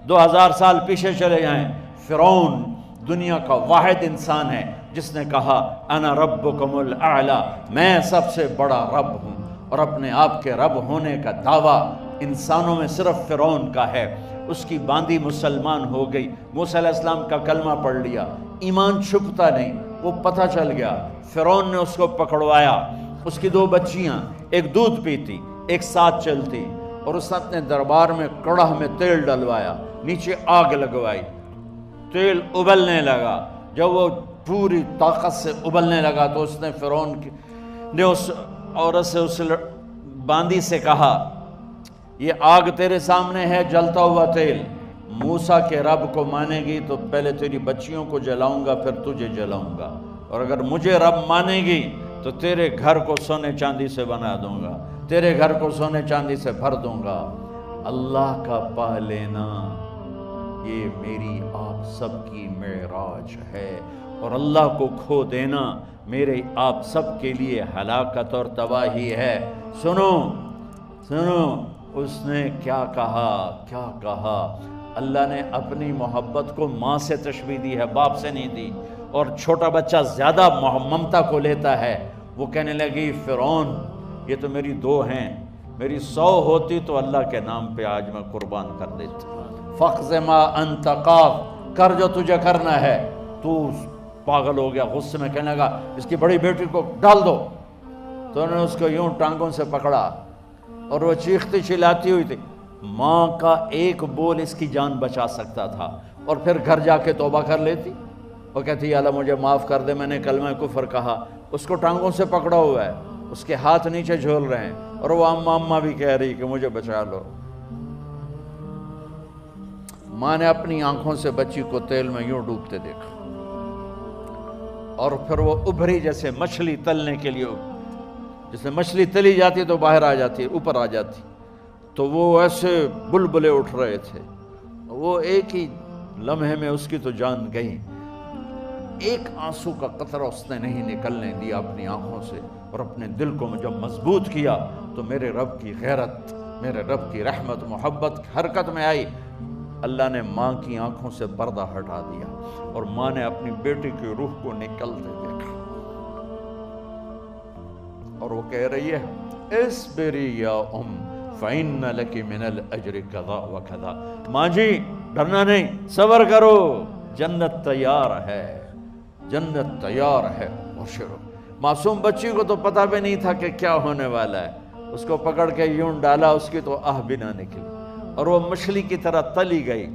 2000 سال پیچھے چلے جائیں، فرعون دنیا کا واحد انسان ہے جس نے کہا انا ربکم الاعلی، میں سب سے بڑا رب ہوں، اور اپنے آپ کے رب ہونے کا دعویٰ انسانوں میں صرف فرعون کا ہے۔ اس کی باندی مسلمان ہو گئی، موسیٰ علیہ السلام کا کلمہ پڑھ لیا، ایمان چھپتا نہیں، وہ پتہ چل گیا۔ فرعون نے اس کو پکڑوایا، اس کی 2 بچیاں، ایک دودھ پیتی ایک ساتھ چلتی، اور اس نے اپنے دربار میں کڑاہ میں تیل ڈلوایا، نیچے آگ لگوائی، تیل ابلنے لگا۔ جب وہ پوری طاقت سے ابلنے لگا تو اس نے فرعون نے اس عورت سے، اس باندی سے کہا یہ آگ تیرے سامنے ہے، جلتا ہوا تیل، موسیٰ کے رب کو مانے گی تو پہلے تیری بچیوں کو جلاؤں گا پھر تجھے جلاؤں گا، اور اگر مجھے رب مانے گی تو تیرے گھر کو سونے چاندی سے بنا دوں گا، تیرے گھر کو سونے چاندی سے بھر دوں گا۔ اللہ کا پا لینا یہ میری آپ سب کی معراج ہے، اور اللہ کو کھو دینا میرے آپ سب کے لیے ہلاکت اور تباہی ہے۔ سنو سنو اس نے کیا کہا، کیا کہا۔ اللہ نے اپنی محبت کو ماں سے تشبیہ دی ہے، باپ سے نہیں دی، اور چھوٹا بچہ زیادہ ممتا کو لیتا ہے۔ وہ کہنے لگی فرعون یہ تو میری 2 ہیں، میری 100 ہوتی تو اللہ کے نام پہ آج میں قربان کر دیتی۔ فَقْضِ مَا أَنْتَ قَاضٍ، کر جو تجھے کرنا ہے۔ تو پاگل ہو گیا، غصے میں کہنے لگا اس کی بڑی بیٹی کو ڈال دو۔ تو انہوں نے اس کو یوں ٹانگوں سے پکڑا اور وہ چیختی چلاتی ہوئی تھی۔ ماں کا ایک بول اس کی جان بچا سکتا تھا، اور پھر گھر جا کے توبہ کر لیتی، وہ کہتی یا اللہ مجھے معاف کر دے، میں نے کلمہ کفر کہا۔ اس کو ٹانگوں سے پکڑا ہوا ہے، اس کے ہاتھ نیچے جھول رہے ہیں، اور وہ اماں بھی کہہ رہی کہ مجھے بچا لو۔ ماں نے اپنی آنکھوں سے بچی کو تیل میں یوں ڈوبتے دیکھا، اور پھر وہ ابھری جیسے مچھلی تلنے کے لیے، جیسے مچھلی تلی جاتی تو باہر آ جاتی، اوپر آ جاتی، تو وہ ایسے بلبلے اٹھ رہے تھے۔ وہ ایک ہی لمحے میں اس کی تو جان گئی، ایک آنسو کا قطرہ اس نے نہیں نکلنے دیا اپنی آنکھوں سے، اور اپنے دل کو جب مضبوط کیا تو میرے رب کی غیرت، میرے رب کی رحمت محبت حرکت میں آئی۔ اللہ نے ماں کی آنکھوں سے پردہ ہٹا دیا، اور ماں نے اپنی بیٹی کی روح کو نکلتے دیکھا، اور وہ کہہ رہی ہے اصبری یا ام فإن لک من الأجر کذا وکذا، ماں جی ڈرنا نہیں، صبر کرو، جنت تیار ہے، جنت تیار ہے۔ اور شروع معصوم بچی کو تو پتہ بھی نہیں تھا کہ کیا ہونے والا ہے، اس کو پکڑ کے یوں ڈالا، اس کی تو آہ بھی نہ نکلی، اور وہ مچھلی کی طرح تلی گئی۔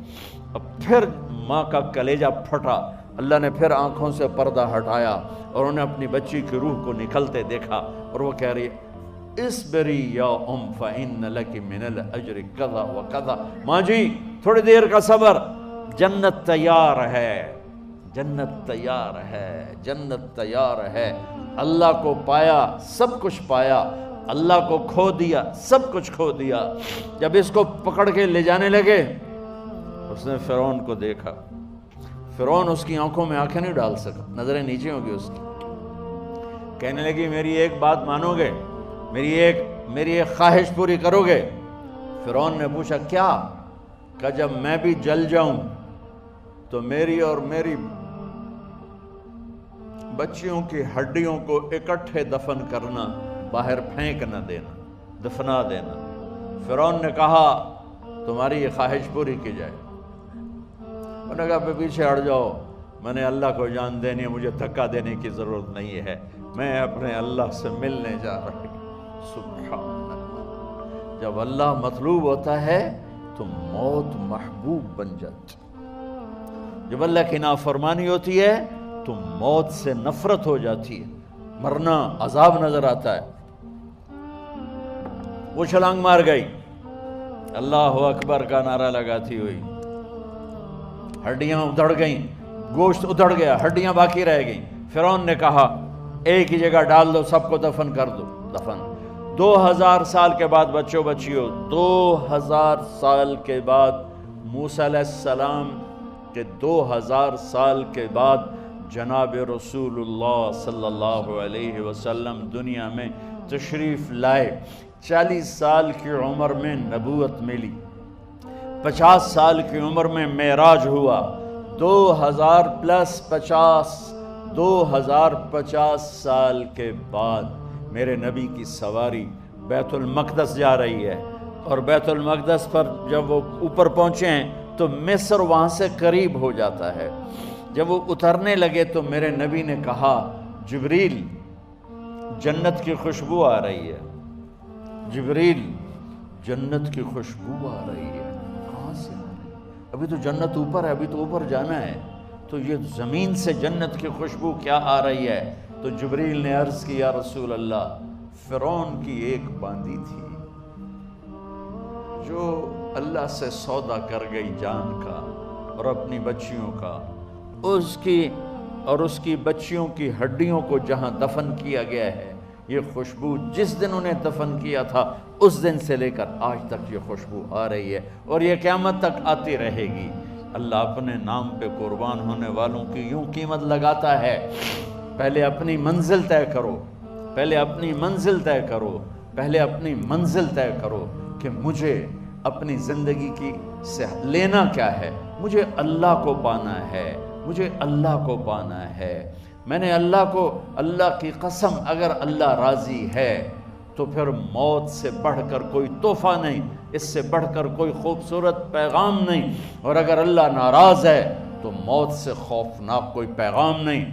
اب پھر ماں کا کلیجہ پھٹا، اللہ نے پھر آنکھوں سے پردہ ہٹایا، اور انہیں اپنی بچی کی روح کو نکلتے دیکھا، اور وہ کہہ رہی ہے اصبری یا ام فإن لک من الأجر کذا وکذا، ماں جی تھوڑی دیر کا صبر، جنت تیار ہے، جنت تیار ہے، جنت تیار ہے۔ اللہ کو پایا سب کچھ پایا، اللہ کو کھو دیا سب کچھ کھو دیا۔ جب اس کو پکڑ کے لے جانے لگے، اس نے فرعون کو دیکھا، فرعون اس کی آنکھوں میں آنکھیں نہیں ڈال سکا، نظریں نیچے ہوگی اس کی۔ کہنے لگی میری ایک بات مانو گے، میری ایک خواہش پوری کرو گے؟ فرعون نے پوچھا کیا؟ کہ جب میں بھی جل جاؤں تو میری اور میری بچیوں کی ہڈیوں کو اکٹھے دفن کرنا، باہر پھینک نہ دینا، دفنا دینا۔ فرعون نے کہا تمہاری یہ خواہش پوری کی جائے۔ انہوں نے کہا پیچھے ہٹ جاؤ، میں نے اللہ کو جان دینی ہے، مجھے دھکا دینے کی ضرورت نہیں ہے، میں اپنے اللہ سے ملنے جا رہی ہوں۔ سبحان اللہ، جب اللہ مطلوب ہوتا ہے تو موت محبوب بن جاتی، جب اللہ کی نافرمانی ہوتی ہے تو موت سے نفرت ہو جاتی ہے، مرنا عذاب نظر آتا ہے۔ وہ چھلانگ مار گئی، اللہ اکبر کا نعرہ لگاتی ہوئی، ہڈیاں ادھڑ گئیں، گوشت ادھڑ گیا، ہڈیاں باقی رہ گئیں۔ فرعون نے کہا ایک ہی جگہ ڈال دو، سب کو دفن کر دو، دفن۔ 2000 سال کے بعد بچوں بچیوں، 2000 سال کے بعد موسیٰ علیہ السلام کے 2000 سال کے بعد جناب رسول اللہ صلی اللہ علیہ وسلم دنیا میں تشریف لائے۔ 40 سال کی عمر میں نبوت ملی، 50 سال کی عمر میں معراج ہوا، 2000 پلس 50 2050 سال کے بعد میرے نبی کی سواری بیت المقدس جا رہی ہے، اور بیت المقدس پر جب وہ اوپر پہنچے ہیں تو مصر وہاں سے قریب ہو جاتا ہے۔ جب وہ اترنے لگے تو میرے نبی نے کہا، جبریل جنت کی خوشبو آ رہی ہے، جبریل جنت کی خوشبو آ رہی ہے۔ کہاں سے آ رہی ہے؟ ابھی تو جنت اوپر ہے، ابھی تو اوپر جانا ہے، تو یہ زمین سے جنت کی خوشبو کیا آ رہی ہے؟ تو جبریل نے عرض کی، یا رسول اللہ، فرعون کی ایک باندی تھی جو اللہ سے سودا کر گئی جان کا اور اپنی بچیوں کا، اس کی بچیوں کی ہڈیوں کو جہاں دفن کیا گیا ہے، یہ خوشبو جس دن انہیں دفن کیا تھا اس دن سے لے کر آج تک یہ خوشبو آ رہی ہے، اور یہ قیامت تک آتی رہے گی۔ اللہ اپنے نام پہ قربان ہونے والوں کی یوں قیمت لگاتا ہے، پہلے اپنی منزل طے کرو، پہلے اپنی منزل طے کرو، پہلے اپنی منزل طے کرو کہ مجھے اپنی زندگی کی سے لینا کیا ہے۔ مجھے اللہ کو پانا ہے، مجھے اللہ کو پانا ہے۔ میں نے اللہ کی قسم، اگر اللہ راضی ہے تو پھر موت سے بڑھ کر کوئی تحفہ نہیں، اس سے بڑھ کر کوئی خوبصورت پیغام نہیں، اور اگر اللہ ناراض ہے تو موت سے خوفناک کوئی پیغام نہیں۔